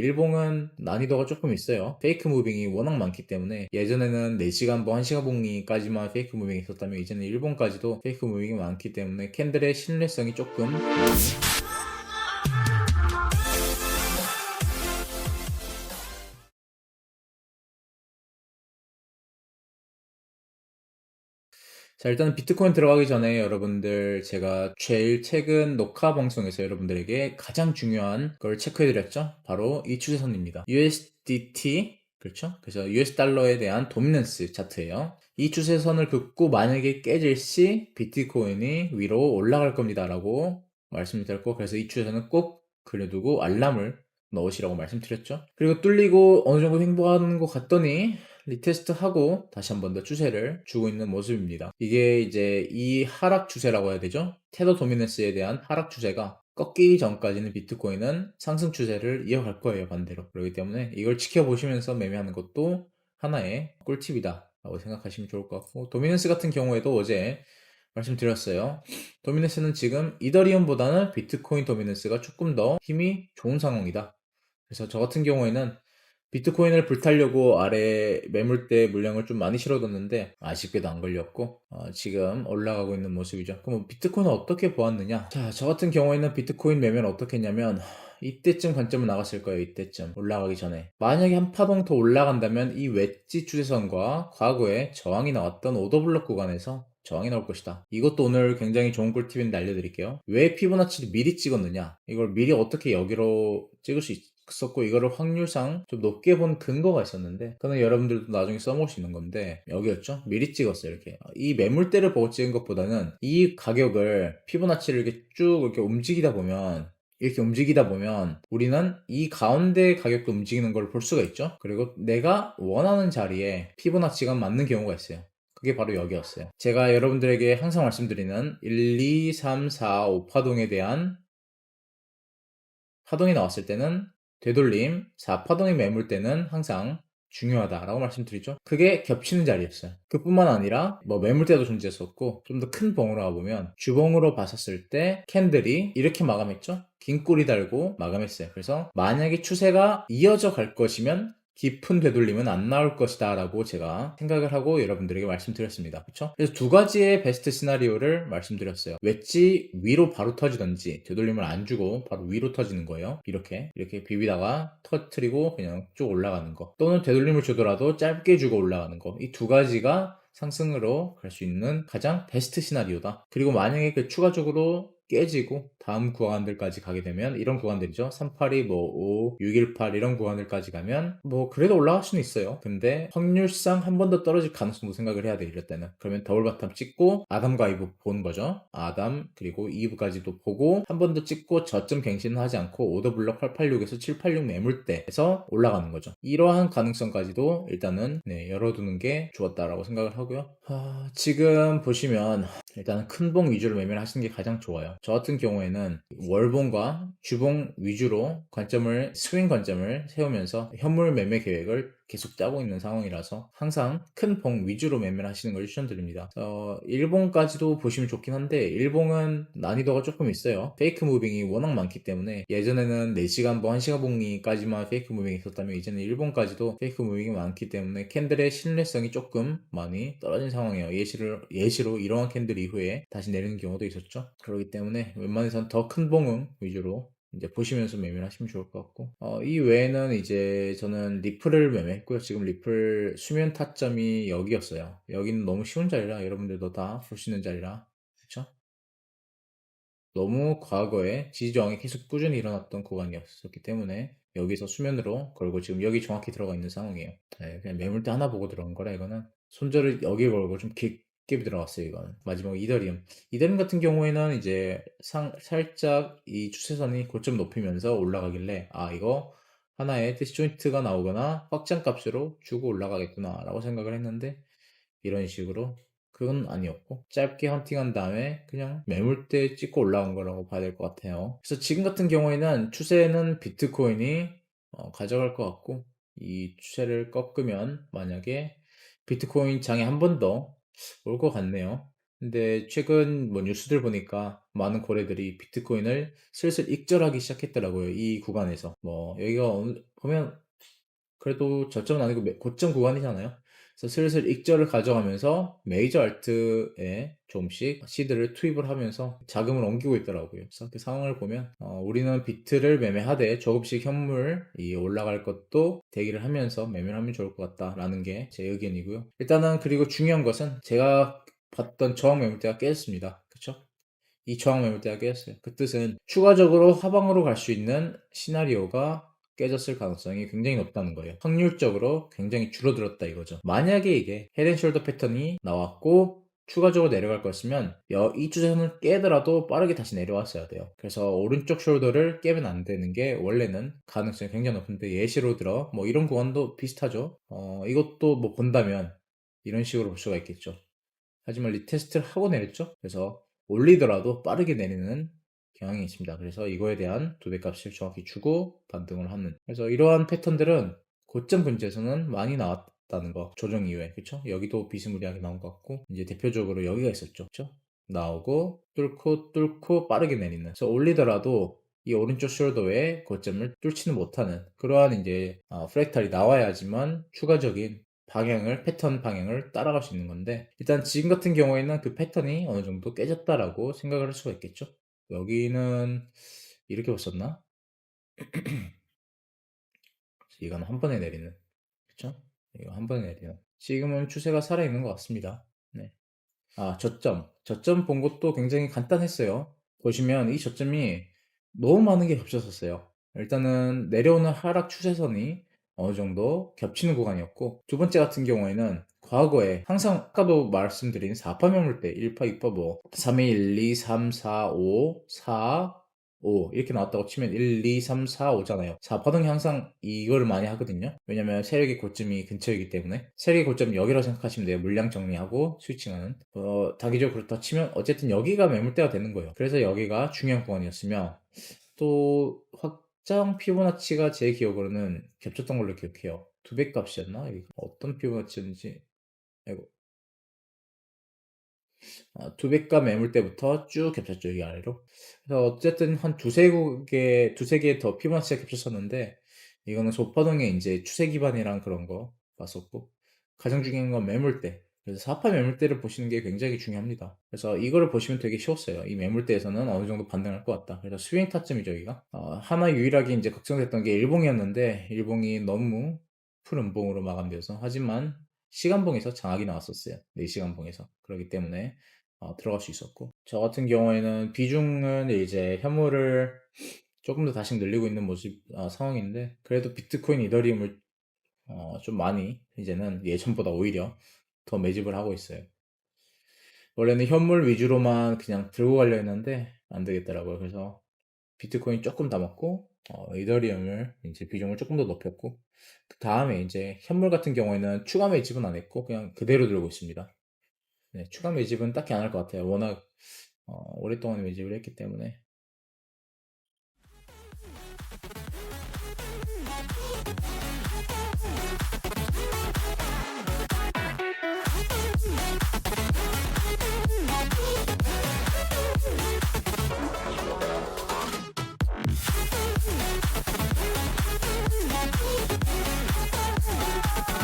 일봉은 난이도가 조금 있어요. 페이크 무빙이 워낙 많기 때문에 예전에는 4시간 뭐 1시간 봉리까지만 페이크 무빙이 있었다면 이제는 일봉까지도 페이크 무빙이 많기 때문에 캔들의 신뢰성이 조금 많이 자, 일단 비트코인 들어가기 전에 여러분들 제가 제일 최근 녹화 방송에서 여러분들에게 가장 중요한 걸 체크해드렸죠? 바로 이 추세선입니다. USDT, 그렇죠? 그래서 US 달러에 대한 도미넌스 차트예요. 이 추세선을 긋고 만약에 깨질 시 비트코인이 위로 올라갈 겁니다 라고 말씀드렸고, 그래서 이 추세선은 꼭 그려두고 알람을 넣으시라고 말씀드렸죠. 그리고 뚫리고 어느 정도 횡보하는 것 같더니 리테스트하고 다시 한 번 더 추세를 주고 있는 모습입니다. 이게 이제 이 하락 추세라고 해야 되죠? 테더 도미넌스에 대한 하락 추세가 꺾이기 전까지는 비트코인은 상승 추세를 이어갈 거예요, 반대로. 그렇기 때문에 이걸 지켜보시면서 매매하는 것도 하나의 꿀팁이다 라고 생각하시면 좋을 것 같고, 도미넌스 같은 경우에도 어제 말씀드렸어요. 도미넌스는 지금 이더리움보다는 비트코인 도미넌스가 조금 더 힘이 좋은 상황이다. 그래서 저 같은 경우에는 비트코인을 불타려고 아래 매물대 물량을 좀 많이 실어뒀는데 아쉽게도 안 걸렸고 지금 올라가고 있는 모습이죠. 그럼 비트코인은 어떻게 보았느냐? 자, 저 같은 경우에는 비트코인 매매는 어떻게 했냐면 이때쯤 관점을 나갔을 거예요. 이때쯤 올라가기 전에 만약에 한 파동 더 올라간다면 이 웨지 추세선과 과거에 저항이 나왔던 오더블럭 구간에서 저항이 나올 것이다. 이것도 오늘 굉장히 좋은 꿀팁인데 알려드릴게요. 왜 피보나치를 미리 찍었느냐? 이걸 미리 어떻게 여기로 찍을 수 있었고, 이거를 확률상 좀 높게 본 근거가 있었는데, 그거는 여러분들도 나중에 써먹을 수 있는 건데, 여기였죠? 미리 찍었어요, 이렇게. 이 매물대를 보고 찍은 것보다는 이 가격을 피보나치를 이렇게 쭉 이렇게 움직이다 보면 우리는 이 가운데 가격도 움직이는 걸 볼 수가 있죠. 그리고 내가 원하는 자리에 피보나치가 맞는 경우가 있어요. 그게 바로 여기였어요. 제가 여러분들에게 항상 말씀드리는 1, 2, 3, 4, 5파동에 대한 파동이 나왔을 때는 되돌림, 4파동이 매물 때는 항상 중요하다라고 말씀드리죠. 그게 겹치는 자리였어요. 그뿐만 아니라 뭐 매물대도 존재했었고, 좀 더 큰 봉으로 가보면 주봉으로 봤었을 때 캔들이 이렇게 마감했죠. 긴 꼬리 달고 마감했어요. 그래서 만약에 추세가 이어져 갈 것이면 깊은 되돌림은 안 나올 것이다 라고 제가 생각을 하고 여러분들에게 말씀드렸습니다. 그렇죠? 그래서 두 가지의 베스트 시나리오를 말씀드렸어요. 웨지 위로 바로 터지던지, 되돌림을 안 주고 바로 위로 터지는 거예요. 이렇게 비비다가 터트리고 그냥 쭉 올라가는 거, 또는 되돌림을 주더라도 짧게 주고 올라가는 거, 이 두 가지가 상승으로 갈 수 있는 가장 베스트 시나리오다. 그리고 만약에 그 추가적으로 깨지고 다음 구간들까지 가게 되면, 이런 구간들이죠. 382, 뭐 5, 618 이런 구간들까지 가면 뭐 그래도 올라갈 수는 있어요. 근데 확률상 한 번 더 떨어질 가능성도 생각을 해야 돼, 이럴 때는. 그러면 더블 바텀 찍고 아담과 이브 보는 거죠. 아담 그리고 이브까지도 보고 한 번 더 찍고 저점 갱신은 하지 않고 오더블럭 886에서 786 매물대에서 올라가는 거죠. 이러한 가능성까지도 일단은 열어두는 게 좋았다라고 생각을 하고요. 지금 보시면 일단 큰 봉 위주로 매매를 하시는 게 가장 좋아요. 저 같은 경우에는 월봉과 주봉 위주로 스윙 관점을 세우면서 현물 매매 계획을 계속 짜고 있는 상황이라서 항상 큰 봉 위주로 매매를 하시는 걸 추천드립니다. 일봉까지도 보시면 좋긴 한데, 일봉은 난이도가 조금 있어요. 페이크 무빙이 워낙 많기 때문에 예전에는 4시간 뭐 1시간 봉리까지만 페이크 무빙이 있었다면 이제는 일봉까지도 페이크 무빙이 많기 때문에 캔들의 신뢰성이 조금 많이 떨어진 상황이에요. 예시로 이러한 캔들 이후에 다시 내리는 경우도 있었죠. 그렇기 때문에 웬만해선 더 큰 봉응 위주로 이제 보시면서 매매를 하시면 좋을 것 같고, 이 외에는 이제 저는 리플을 매매했고요. 지금 리플 수면 타점이 여기였어요. 여기는 너무 쉬운 자리라 여러분들도 다 볼 수 있는 자리라, 그렇죠? 너무 과거에 지지저항이 계속 꾸준히 일어났던 구간이었기 때문에 여기서 수면으로 걸고 지금 여기 정확히 들어가 있는 상황이에요. 그냥 매물대 하나 보고 들어간 거라 이거는. 손절을 여기에 걸고 좀 깊게 들어갔어요. 이거는 마지막 이더리움 같은 경우에는 이제 살짝 이 추세선이 고점 높이면서 올라가길래 이거 하나의 디스조인트가 나오거나 확장 값으로 주고 올라가겠구나 라고 생각을 했는데, 이런 식으로 그건 아니었고 짧게 헌팅한 다음에 그냥 매물대 찍고 올라온 거라고 봐야 될 것 같아요. 그래서 지금 같은 경우에는 추세는 비트코인이 가져갈 것 같고, 이 추세를 꺾으면 만약에 비트코인 장에 한 번 더 올 것 같네요. 근데 최근 뭐 뉴스들 보니까 많은 거래들이 비트코인을 슬슬 익절하기 시작했더라고요, 이 구간에서. 뭐 여기가 보면 그래도 저점은 아니고 고점 구간이잖아요. 그래서 슬슬 익절을 가져가면서 메이저 알트에 조금씩 시드를 투입을 하면서 자금을 옮기고 있더라고요. 그래서 그 상황을 보면 우리는 비트를 매매하되 조금씩 현물이 올라갈 것도 대기를 하면서 매매를 하면 좋을 것 같다라는 게 제 의견이고요. 일단은 그리고 중요한 것은 제가 봤던 저항 매물대가 깨졌습니다. 그쵸? 이 저항 매물대가 깨졌어요. 그 뜻은 추가적으로 하방으로 갈 수 있는 시나리오가 깨졌을 가능성이 굉장히 높다는 거예요. 확률적으로 굉장히 줄어들었다 이거죠. 만약에 이게 헤드앤숄더 패턴이 나왔고 추가적으로 내려갈 거였으면 이 추세선을 깨더라도 빠르게 다시 내려왔어야 돼요. 그래서 오른쪽 숄더를 깨면 안 되는 게 원래는 가능성이 굉장히 높은데 예시로 들어 뭐 이런 구간도 비슷하죠. 이것도 뭐 본다면 이런 식으로 볼 수가 있겠죠. 하지만 리테스트를 하고 내렸죠. 그래서 올리더라도 빠르게 내리는 경향이 있습니다. 그래서 이거에 대한 도배값을 정확히 주고 반등을 하는. 그래서 이러한 패턴들은 고점 근처에서는 많이 나왔다는 거. 조정 이후에. 그쵸? 여기도 비스무리하게 나온 것 같고 이제 대표적으로 여기가 있었죠. 그쵸? 나오고 뚫고 빠르게 내리는. 그래서 올리더라도 이 오른쪽 숄더에 고점을 뚫지는 못하는 그러한 이제 프랙탈이 나와야지만 추가적인 패턴 방향을 따라갈 수 있는 건데, 일단 지금 같은 경우에는 그 패턴이 어느 정도 깨졌다라고 생각을 할 수가 있겠죠. 여기는 이렇게 봤었나? 이건 한 번에 내리는. 그쵸? 이거 한 번에 내리는. 지금은 추세가 살아있는 것 같습니다. 네. 저점 본 것도 굉장히 간단했어요. 보시면 이 저점이 너무 많은 게 겹쳤었어요. 일단은 내려오는 하락 추세선이 어느 정도 겹치는 구간이었고, 두 번째 같은 경우에는 과거에 항상 아까도 말씀드린 4파 매물대 1파, 2파 뭐 3에 1, 2, 3, 4, 5, 4, 5 이렇게 나왔다고 치면 1, 2, 3, 4, 5잖아요. 4파동이 항상 이거를 많이 하거든요. 왜냐면 세력의 고점이 근처이기 때문에. 세력의 고점 여기라고 생각하시면 돼요. 물량 정리하고 스위칭하는. 단기적으로 그렇다 치면 어쨌든 여기가 매물대가 되는 거예요. 그래서 여기가 중요한 구간이었으면 또 확장 피보나치가 제 기억으로는 겹쳤던 걸로 기억해요. 두 배 값이었나? 여기가 어떤 피보나치였는지. 아이고. 두배값 매물 때부터 쭉 겹쳤죠, 여기 아래로. 그래서 어쨌든 한 두세 개 더 피보나치가 겹쳤었는데, 이거는 소파동의 이제 추세 기반이랑 그런 거 봤었고, 가장 중요한 건 매물대. 그래서 사파 매물대를 보시는 게 굉장히 중요합니다. 그래서 이거를 보시면 되게 쉬웠어요. 이 매물대에서는 어느 정도 반등할 것 같다. 그래서 스윙 타점이죠, 여기가. 하나 유일하게 이제 걱정됐던 게 일봉이었는데, 일봉이 너무 푸른봉으로 마감되어서, 하지만 시간봉에서 장악이 나왔었어요. 4시간봉에서. 그렇기 때문에 들어갈 수 있었고, 저 같은 경우에는 비중은 이제 현물을 조금 더 다시 늘리고 있는 상황인데, 그래도 비트코인, 이더리움을 좀 많이 이제는 예전보다 오히려 더 매집을 하고 있어요. 원래는 현물 위주로만 그냥 들고 가려 했는데 안 되겠더라고요. 그래서 비트코인 조금 담았고, 이더리움을 이제 비중을 조금 더 높였고, 그 다음에 이제 현물 같은 경우에는 추가 매집은 안 했고 그냥 그대로 들고 있습니다. 네, 추가 매집은 딱히 안 할 것 같아요. 워낙 오랫동안 매집을 했기 때문에.